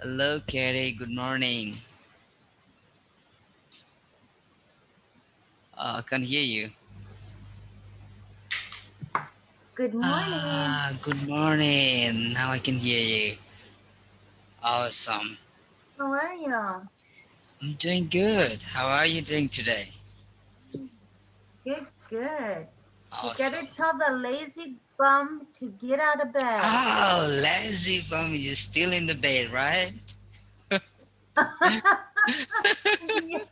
Hello, Katie. Good morning. I can hear you. Good morning. Good morning. Now I can hear you. Awesome. How are you? I'm doing good. How are you doing today? Good, good. You gotta Awesome. tell the lazy bum to get out of bed. Oh, lazy bum is still in the bed, right? Yes.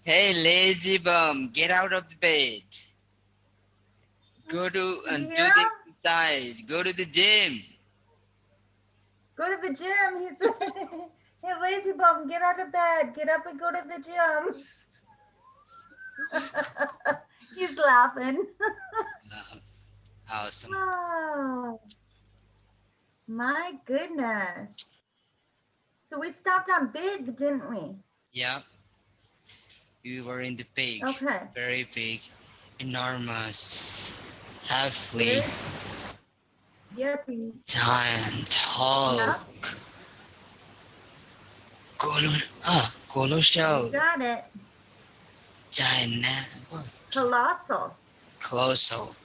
Hey, lazy bum, get out of the bed. Go to Did you and hear do the him? exercise. Go to the gym. Go to the gym. He said, hey, lazy bum, get out of bed. Get up and go to the gym. He's laughing. Uh, awesome. Oh, my goodness. So we stopped on big, didn't we? Yeah, we were in the pig. Okay. Very big, enormous, heavily, Very, yes. giant, Yep. Hulk, You colossal, got it. giant, Colossal. colossal,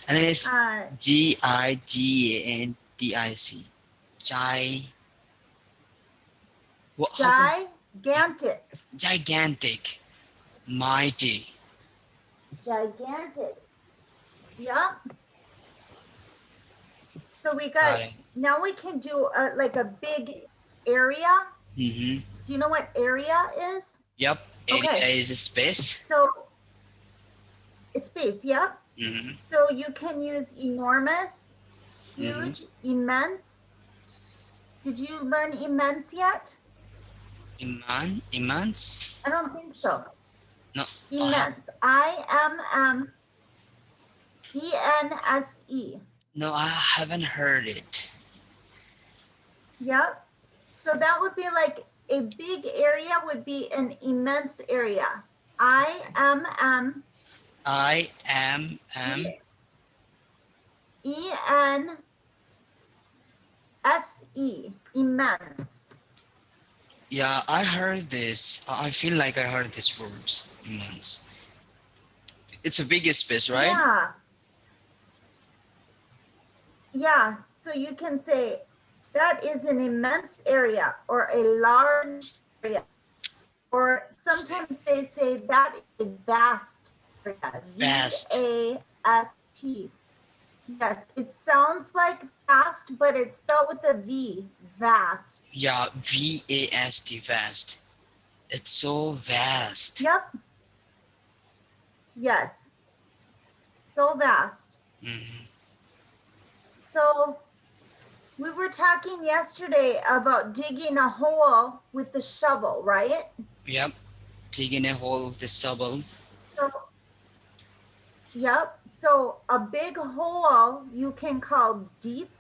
and then it's Uh, Gigantic. Gi, what? How come? gigantic. Gigantic, mighty. Gigantic. Yep. So we Got got, it. now we can do like a big area. Mm-hmm. Do you know what area is? Yep. Area Okay. is a space. So space. Yep. Mm-hmm. So you can use enormous, Mm-hmm. huge, immense. Did you learn immense yet? Immense? I don't think so. No, I have. Immense. IMMENSE. No, I haven't heard it. Yep. So that would be like a big area would be an immense area. I M M I am E E N S E, immense. Yeah, I heard this. I feel like I heard these words. Immense. It's a big space, right? Yeah, yeah. So you can say that is an immense area or a large area. Or Say sometimes they say that is a vast area. vast. VAST. Yes, it sounds like fast, but it's spelled with a V. Vast. Yeah, vast, vast. It's so vast. Yep. Yes. So vast. Hmm. So we were talking yesterday about digging a hole with the shovel, right? Yep, taking a hold of the stubble. So, yep. So a big hole you can call deep.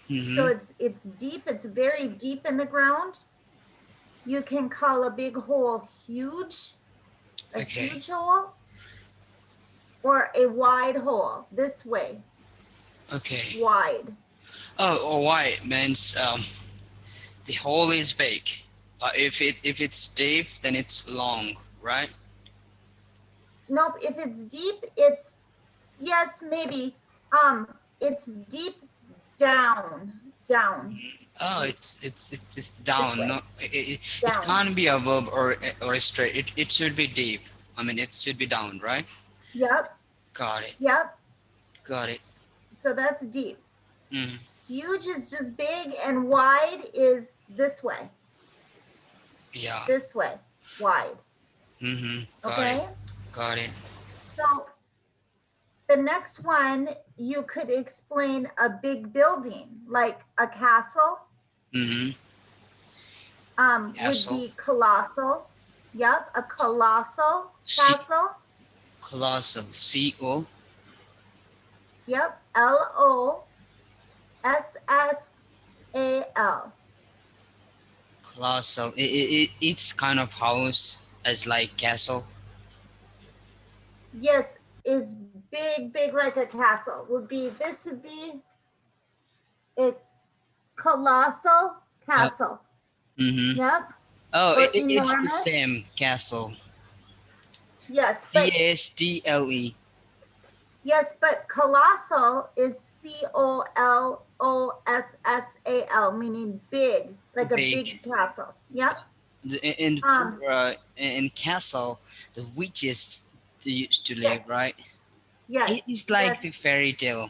So Hmm. it's deep, it's very deep in the ground. You can call a big hole huge, a Okay. huge hole, or a wide hole this way, Okay. wide. Oh, why means the hole is big. If it's deep, then it's long, right? Nope, if it's deep, it's yes, maybe. It's deep down, Oh, deep it's this down. way, No, it down. can't be above or straight. It should be deep. I mean, it should be down, right? Yep, Got it. yep. Got it. So that's deep. Mm, Huge is just big, and wide is yeah. this way, wide. Mm-hmm. Got it. Okay. Got it. So the next one, you could explain a big building like a castle, Mm-hmm. would Castle. be colossal. Yep, a colossal C. castle. Colossal. C-O. Yep, Lossal. Colossal. It's kind of house as like castle. Yes, is big, big like a castle. Would be this would be a colossal. castle. Mm-hmm. Yep. Oh, Or it's the enormous. same castle. Yes, Castle. but colossal is Colossal, meaning big, like a Big. big castle. Yep. In in castle, the witches they used to Yes. live, right? It Yes. is Yes. like the fairy tale.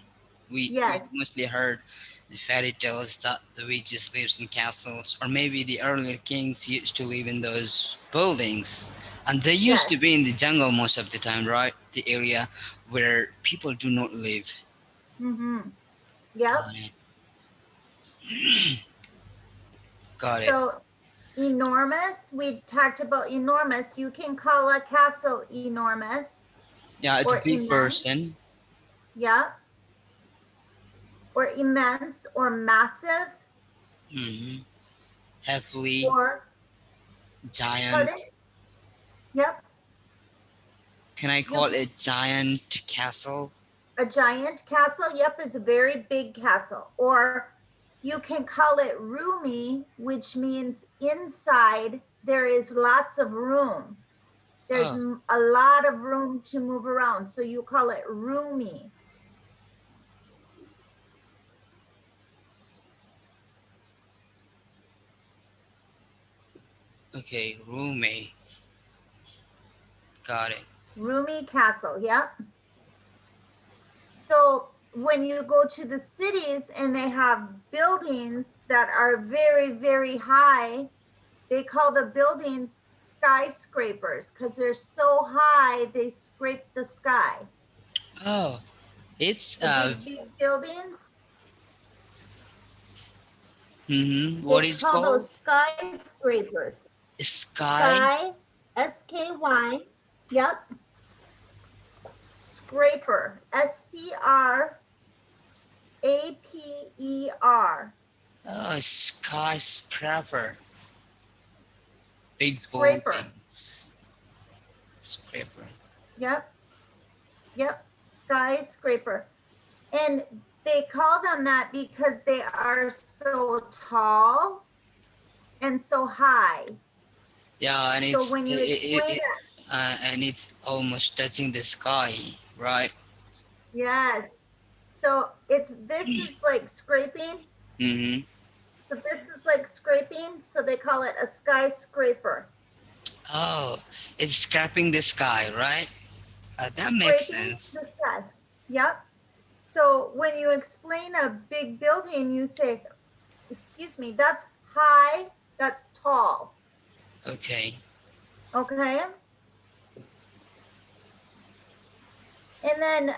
We Yes. mostly heard the fairy tales that the witches lives in castles, or maybe the earlier kings used to live in those buildings, and they used Yes. to be in the jungle most of the time, right? The area where people do not live. Mm-hmm. Yep. Got it. Got it. So enormous. We talked about enormous. You can call a castle enormous Yeah, it's a or big immense. person. Yep. Or immense or massive Hmm. Heavily or giant. pardon? Yep. Can I You call it giant castle? A giant castle, yep, is a very big castle. Or you can call it roomy, which means inside there is lots of room. There's Oh, a lot of room to move around. So you call it roomy. okay, roommate. Got it. Roomy castle, yep. So when you go to the cities and they have buildings that are very, very high, they call the buildings skyscrapers because they're so high they scrape the sky. Oh, it's The big buildings, what they is call called those skyscrapers. sky. Sky, SKY, yep. Scraper, SCRAPER. Oh, skyscraper. Big Scraper, buildings. Scraper. yep, yep. Skyscraper. And they call them that because they are so tall and so high. Yeah, and So when you explain it, and it's almost touching the sky, right? yes. So this is like scraping. Mm-hmm. So this is like scraping. So they call it a skyscraper. Oh, it's scraping the sky, right? That makes Scraping sense. the sky. Yep. So when you explain a big building, you say, excuse me, that's high, that's tall. Okay. Okay. And then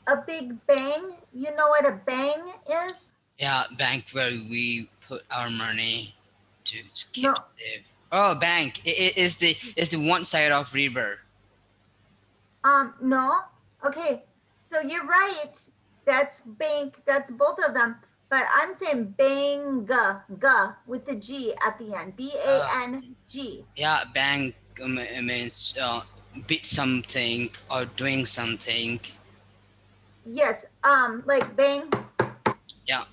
a big bang, you know what a bang is? Yeah, bank where we put our money to keep No, safe. Oh, bank. It is the one side of river. no. Okay. So you're right. That's bank, that's both of them. But I'm saying bang, g with the G at the end. BANG. Yeah, bank means beat something or doing something. Yes. Like bang Yeah,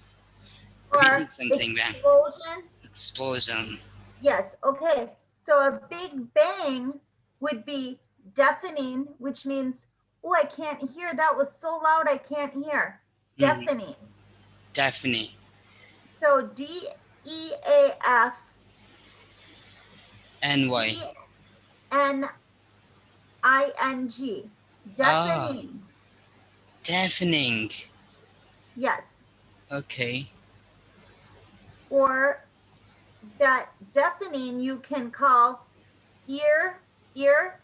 beating or something. Bank explosion. explosion. Yes. Okay. So a big bang would be deafening, which means, oh, I can't hear. That was so loud, I can't hear. Mm-hmm. Deafening. Definitely. So DEAF NY. ENING. Ah, Deafening. deafening. Yes. Okay. Or that deafening you can call ear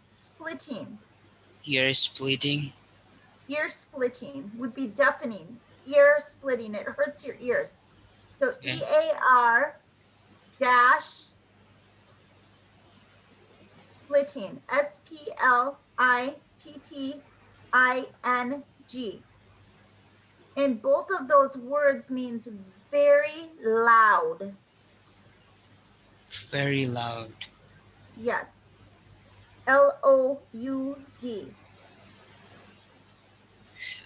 splitting. Ear splitting. Ear splitting would be deafening. Ear splitting. It hurts your ears. So Okay. EAR dash splitting. SPLITTING. And both of those words means very loud. Very loud. Yes. LOUD.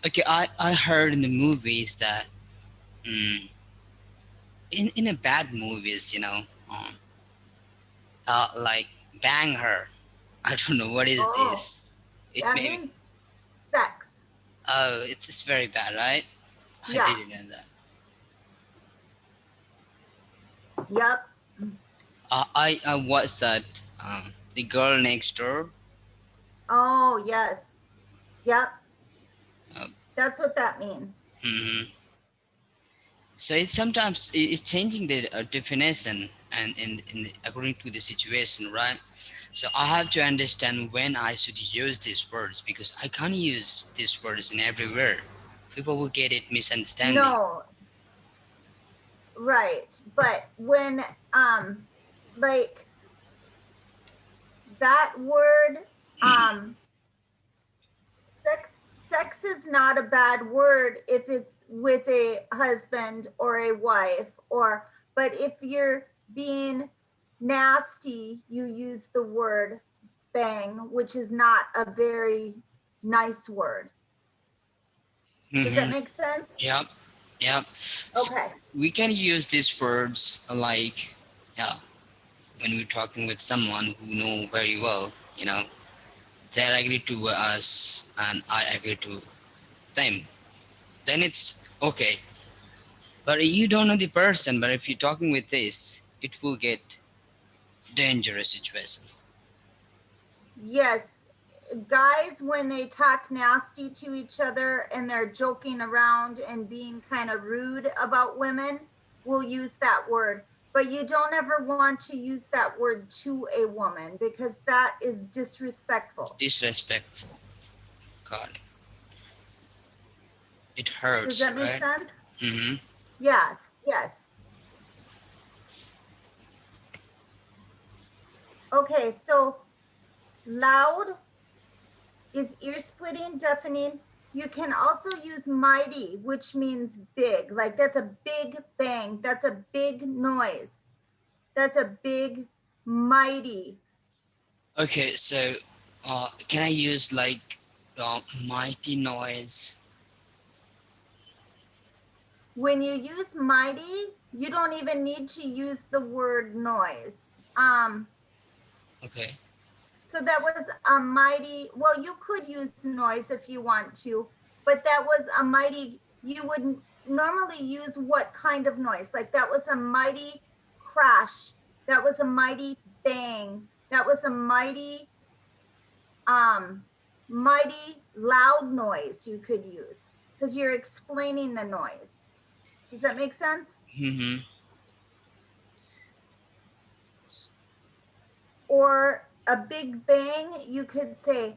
Okay, I heard in the movies that mm, in a bad movies, like bang her. I don't know what is Oh, this. It that may. means sex. Oh, it's very bad, right? I Yeah. didn't know that. Yep. I watched that. The girl next door. Oh, yes. Yep. Uh, That's what that means. mhm. So it's sometimes it's changing the definition and according to the situation, right? So I have to understand when I should use these words because I can't use these words in everywhere. People will get it misunderstanding. No, right. But when, like that word, um, sex is not a bad word if it's with a husband or a wife, or, but if you're being nasty, you use the word bang, which is not a very nice word. Does that Mm-hmm. make sense? Yep. Yep. So Okay. we can use these words like, yeah, when we're talking with someone who know very well, they agree to us and I agree to them. Then it's okay. But you don't know the person, but if you're talking with this, it will get dangerous situation. Yes, guys, when they talk nasty to each other and they're joking around and being kind of rude about women, will use that word. But you don't ever want to use that word to a woman because that is disrespectful. Disrespectful. God, it Does hurts, that make right? sense? Mm-hmm. Yes, yes. Okay, so loud is ear splitting, deafening. You can also use mighty, which means big. Like that's a big bang. That's a big noise. That's a big, mighty. Okay, so can I use like mighty noise? When you use mighty, you don't even need to use the word noise. Okay. So that was a mighty, well, you could use noise if you want to, but that was a mighty, you would normally use what kind of noise? Like that was a mighty crash. That was a mighty bang. That was a um, mighty loud noise you could use because you're explaining the noise. Does that make sense? Mm-hmm. Or a big bang, you could say,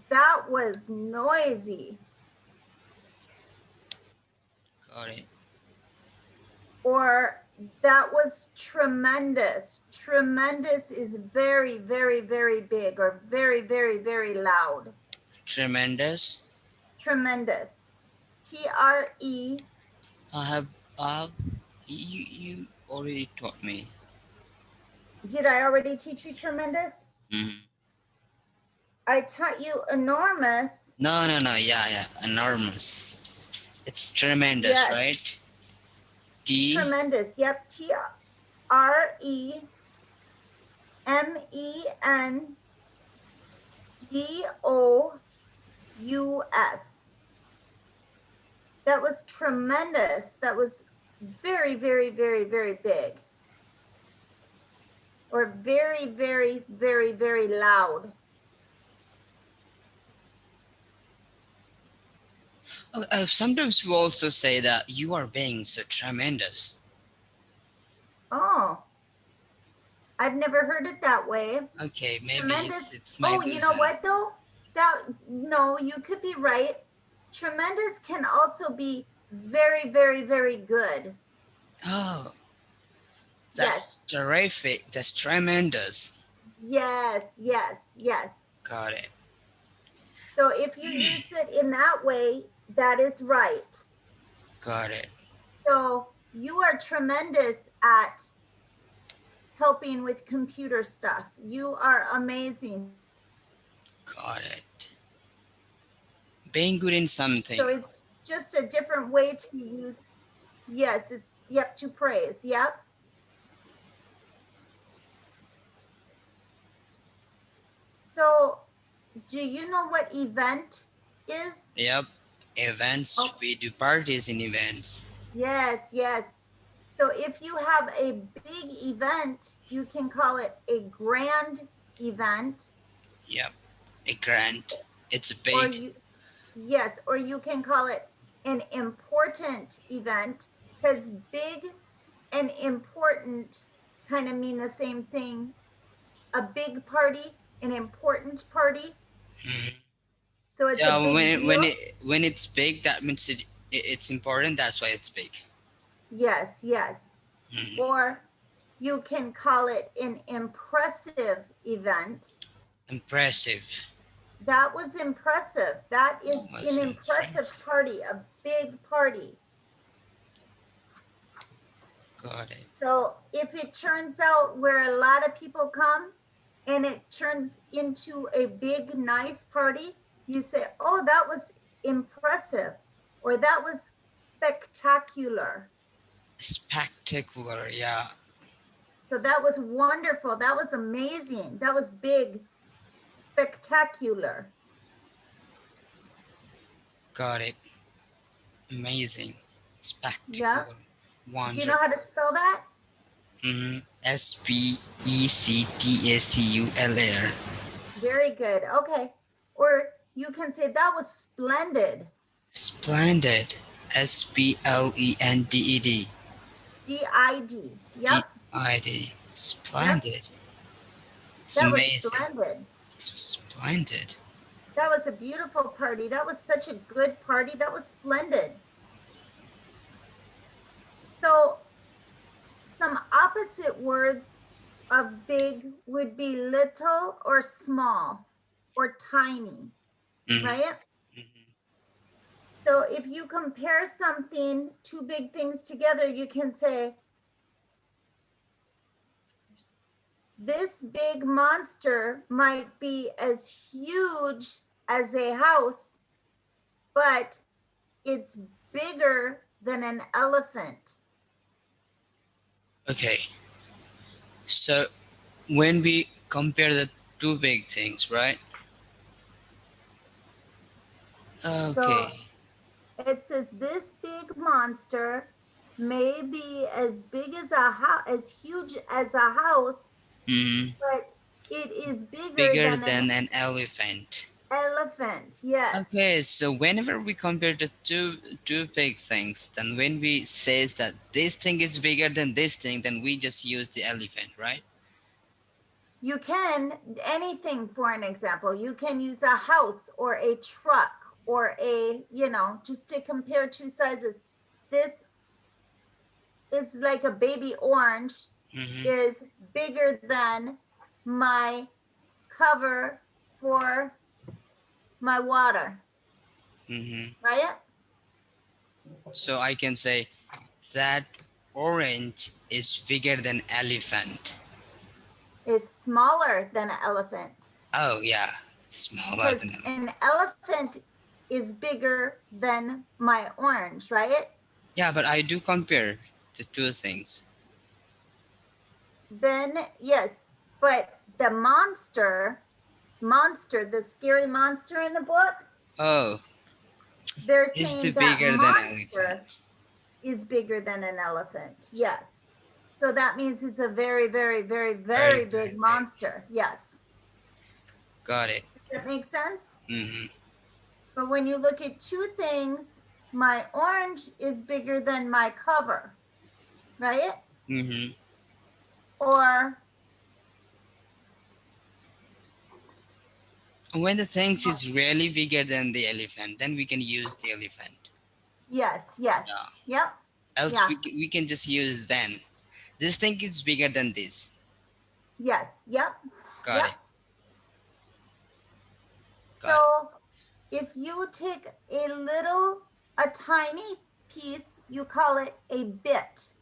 that was noisy. Got it. Or that was tremendous. Tremendous is very, very, very big or very, very, very loud. Tremendous. Tremendous. TRE. I have you already taught me. Did I already teach you tremendous? Mm-hmm. I taught you enormous. No. Yeah. Enormous. It's tremendous, Yes, right? D. tremendous. Yep. TREMENDOUS. That was tremendous. That was very, very, very, very big. Or very, very, very, very loud. Sometimes we also say that you are being so tremendous. Oh, I've never heard it that way. Okay, maybe Tremendous. it's my Oh, you know illusion. what though? That, no, you could be right. Tremendous can also be very, very, very good. Oh, that's Yes. terrific. That's tremendous. Yes, yes, yes. Got it. So if you use it in that way, that is right. Got it. So you are tremendous at helping with computer stuff. You are amazing. Got it. Being good in So something. it's just a different way to use. Yes, it's, yep, to praise. Yep. So do you know what event is? Yep. Events. Oh, We do parties in events. yes, yes. So if you have a big event, you can call it a grand event, Yep. A grant. It's or big. you, yes, or you can call it an important event, because big and important kind of mean the same thing. A big party, an important party. Mhm. So it's a Yeah. big deal. When it's big, that means it's important. That's why it's big. Yes, yes. Mhm. Or you can call it an impressive event. Impressive. That was impressive. That is That was an impressive impressive. party, a big party. Got it. So if it turns out where a lot of people come and it turns into a big, nice party, you say, oh, that was impressive, or that was spectacular. Spectacular. Yeah. So that was wonderful. That was amazing. That was big, spectacular. Got it. Amazing. Yeah. Spectacular. Do you know how Wonderful. to spell that? Spectacular. Very good. Okay. Or you can say that was splendid. Splendid. Splended. DID. Yep. DID. Yep. Splendid. It's That was amazing. splendid. This was splendid. That was a beautiful party. That was such a good party. That was splendid. So some opposite words of big would be little or small or tiny, Mhm, right? mhm. So if you compare something, two big things together, you can say, this big monster might be as huge as a house, but it's bigger than an elephant. Okay, so when we compare the two big things, right? So Okay. it says this big monster may be as big as a house, as huge as a house, Mhm. but it is bigger Bigger than an than an elephant. elephant. Yes. Okay, so whenever we compare the two big things, then when we says that this thing is bigger than this thing, then we just use the elephant, right? You can, anything for an example, you can use a house or a truck or a, just to compare two sizes. This is like a baby orange Mm-hmm. is bigger than my cover for my water, Mm-hmm. right? So I can say that orange is bigger than elephant. Is smaller than an elephant, Oh yeah, smaller because than elephant. an elephant is bigger than my orange, right? Yeah, but I do compare the two things. Then yes, but the monster, the scary monster in the book, Oh, they're is the saying that bigger than monster elephant. is bigger than an elephant. Yes. So that means it's a very, very, very, Very, very big very big. monster. Yes. Got it. Does that make sense? Mm-hmm. But when you look at two things, my orange is bigger than my cover, right? Mm-hmm. Or When the things is really bigger than the elephant, then we can use the elephant. yes, yes. Yeah. Yep. Else Yeah. we can just use then. This thing is bigger than this. Yes. Yep. Got Yep. it. Got it. So if you take a tiny piece, you call it a bit,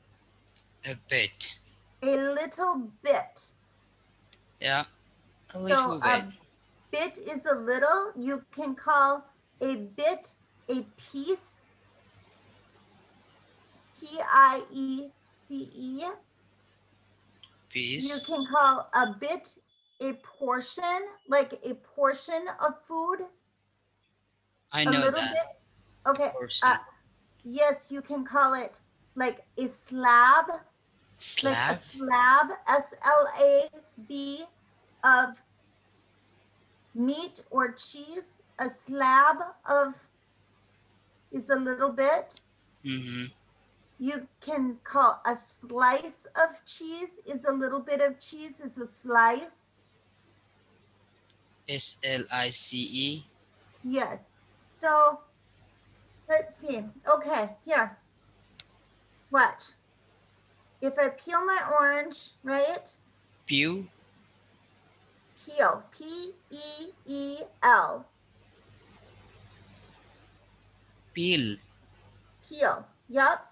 A bit. a little bit. Yeah. A So little bit. a bit is a little. You can call a bit a piece. Piece. You Peace. can call a bit a portion, like a portion of food, I a know little that. bit. A Okay. person. Yes, you can call it like a slab, like a Slab. slab, SLAB, of meat or cheese. A slab of is a little bit. Mm-hmm. You can call a slice of cheese is a little bit of cheese is a slice. SLICE. Yes. So let's see. Okay, here. Watch. If I peel my orange, right? Pew. Peel. Peel. Peel. Peel. Yep.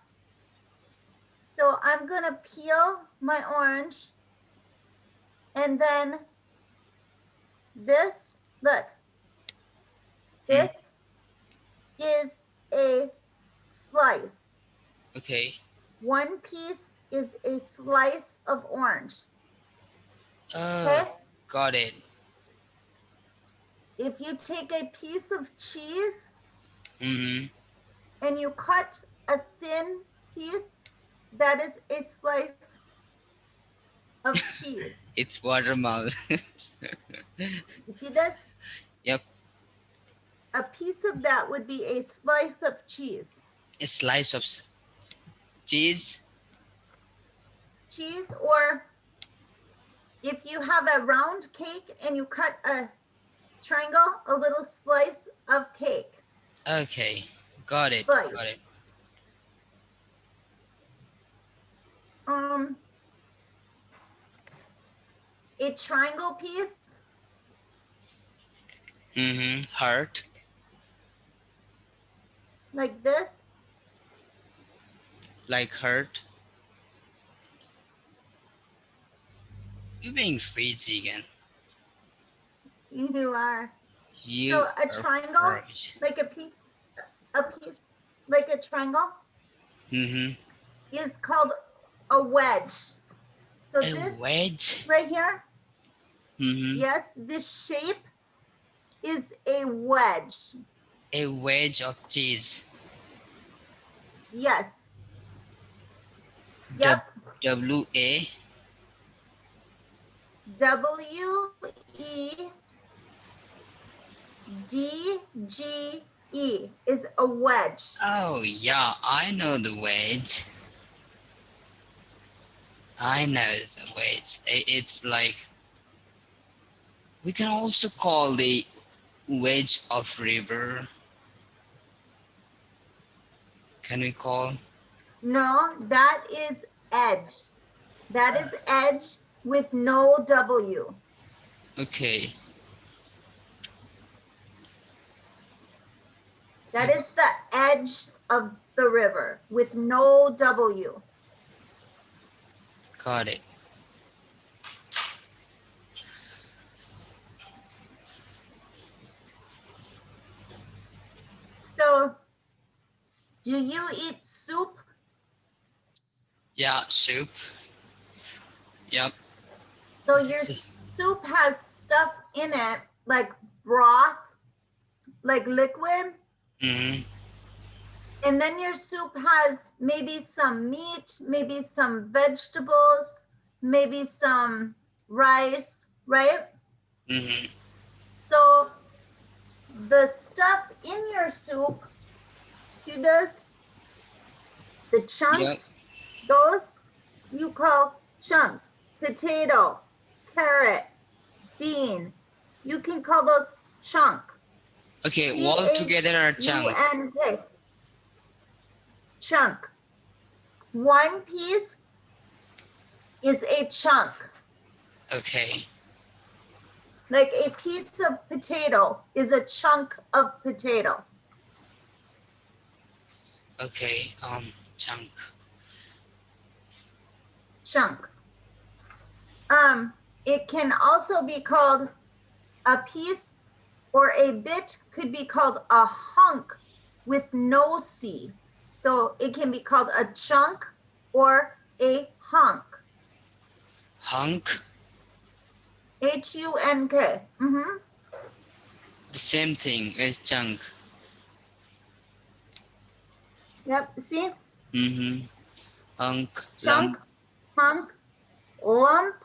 So I'm gonna peel my orange, and then this, look, Mm. this is a slice. Okay. One piece is a slice of orange. Oh, Okay. got it. If you take a piece of cheese Mm-hmm. and you cut a thin piece, that is a slice of cheese. It's watermelon. You see this? Yep. A piece of that would be a slice of cheese. A slice of cheese. Cheese, or if you have a round cake and you cut a triangle, a little slice of cake. Okay. Got it. Slice. Got it. Um, a triangle piece, Mm-hmm. Heart. like this. Like heart. You're being freezy again. You are. You So a are triangle, fresh. like a piece, like a triangle Mm-hmm. is called a wedge. So A this wedge. right here, Mm-hmm. yes, this shape is a wedge. A wedge of cheese. Yes. Yep. W-A. WEDGE is a wedge. Oh yeah, I know the wedge. I know the wedge. It's like we can also call the wedge of river. Can we call? No, that is edge. That is edge with no W. Okay. That is the edge of the river with no W. Got it. So, do you eat soup? Yeah, soup. Yep. So your soup has stuff in it like broth, like liquid. Mm-hmm. And then your soup has maybe some meat, maybe some vegetables, maybe some rice, right? Mm-hmm. So the stuff in your soup, see this? The chunks, those you call chunks. Potato, carrot, bean. You can call those chunk. Okay, all together are chunk. C-H-U-N-K. Chunk. One piece is a chunk. Okay. Like a piece of potato is a chunk of potato. Okay. Chunk. Chunk. It can also be called a piece, or a bit could be called a hunk with no C. So it can be called a chunk or a hunk. Hunk. H-U-N-K. The same thing as chunk. Yep, see? Hunk. Chunk, Lump. hunk, lump,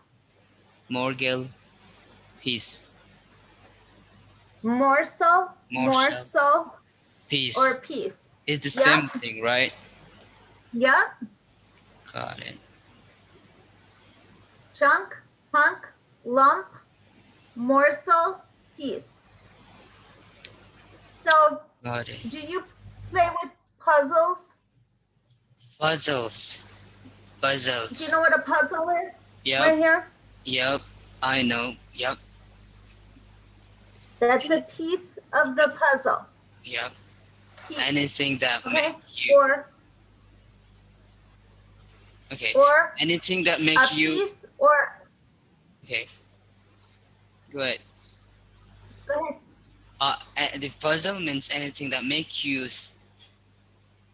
Morgel. Piece. morsel, Morsel. Piece. or piece. It's the Yep, same thing, right? yep. Got it. Chunk, hunk, lump, morsel, piece. So, Got it. do you play with puzzles? Puzzles. Do you Puzzles. know what a puzzle is? Yep. Right here? Yep. I know. Yep. That's a piece of the puzzle. Yep. Piece, Anything that okay? make you. Okay. Or Anything that a make you. piece or, Okay. Go ahead. go ahead. The puzzle means anything that make you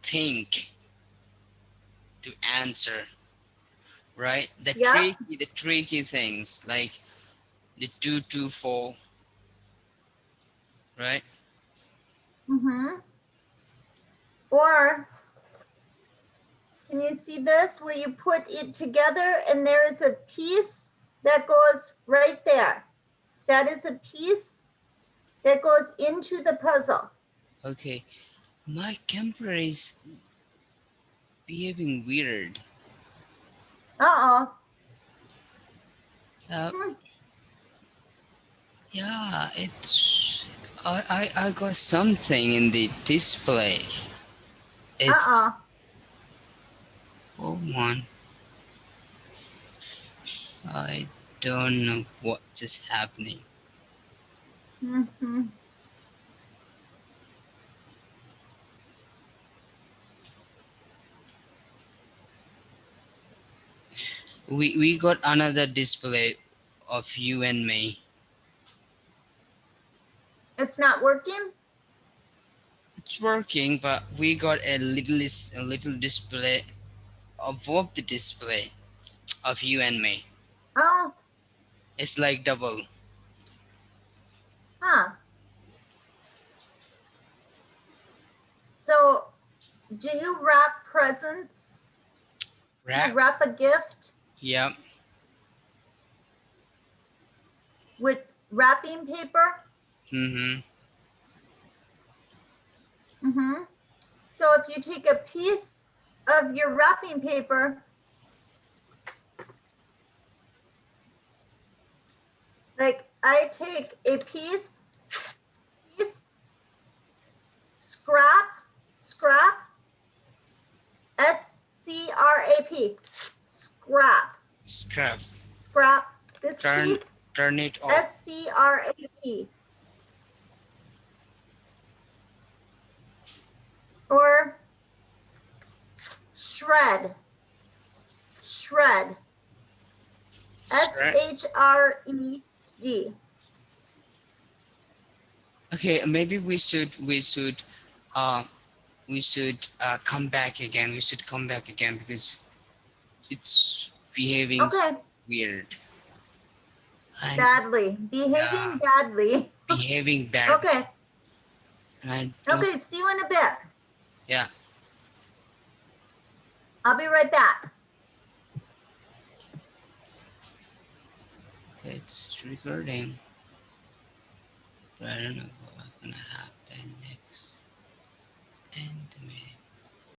think to answer, right? The Yeah. tricky things like the 2, 2, 4, right? Or, can you see this where you put it together and there is a piece that goes right there? That is a piece that goes into the puzzle. Okay. My camera is behaving weird. Uh-oh. Yeah, it's. I got something in the display. It's. Uh-oh. Hold on. I don't know what is happening. We got another display of you and me. It's not working? It's working, but we got a little display above the display of you and me. Oh, It's like double. huh. So, do you wrap presents? Wrap? You wrap a gift Yep. with wrapping paper? So if you take a piece of your wrapping paper, like I take a piece, scrap, S-C-R-A-P, scrap, this piece, Turn it off. S-C-R-A-P. Or shred, S-H-R-E-D. Okay, maybe we should come back again. We should come back again because it's behaving weird. And Badly. Behaving badly. behaving badly. Okay. Okay, see you in a bit. Yeah. I'll be right back. It's recording. But I don't know what's gonna happen next. And a minute.